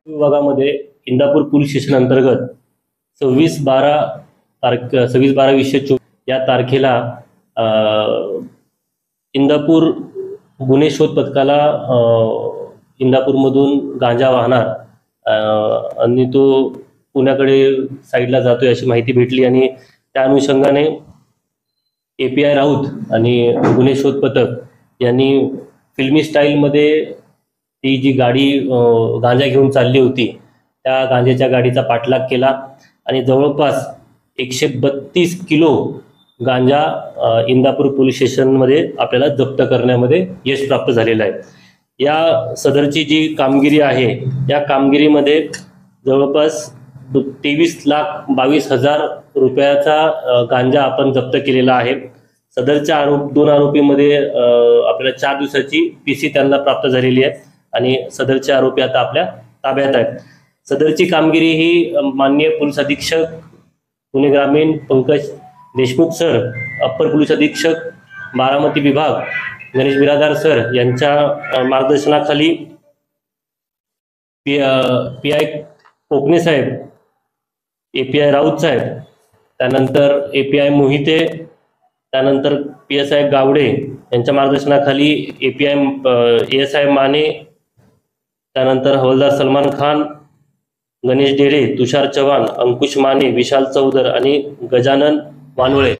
विभागामध्ये Indapur police station अंतर्गत 26/12/2024 या तारखेला इंदापूर गुन्हे शोध पथकाला इंदापूरमधून गांजा वाहणार आणि तो पुण्याकडे साईडला जातोय अशी माहिती भेटली आणि त्या अनुषंगाने API राऊत आणि गुन्हे शोध पथक यांनी फिल्मी स्टाईलमध्ये ती जी गाडी गांजा घेऊन चालली होती त्या गांजाच्या गाडीचा पाठलाग केला आणि जवळपास 132 किलो गांजा इंदापूर पोलीस स्टेशनमध्ये आपल्याला जप्त करण्यामध्ये यश प्राप्त झालेलं आहे। या सदरची जी कामगिरी आहे या कामगिरीमध्ये जवळपास 23,22,000 रुपयाचा गांजा आपण जप्त केलेला आहे। सदरच्या दोन आरोपीमध्ये आपल्याला 4 दिवसाची PC त्यांना प्राप्त झालेली आहे आणि सदरचे आरोपी आता आपल्या ताब्यात आहेत। सदरची कामगिरी ही माननीय पोलीस अधीक्षक पुणे ग्रामीण Pankaj Deshmukh sir, upper police अधीक्षक बारामती विभाग गणेश बिरादार सर यांच्या मार्गदर्शनाखाली PI कोकणे साहेब, API राऊत साहेब, त्यानंतर API मोहिते, त्यानंतर PSI गावडे यांच्या मार्गदर्शनाखाली ASI माने, त्यानंतर हवलदार सलमान खान, गणेश डेरे, तुषार चव्हाण, अंकुश माने, विशाल चौधर आणि गजानन वानवळे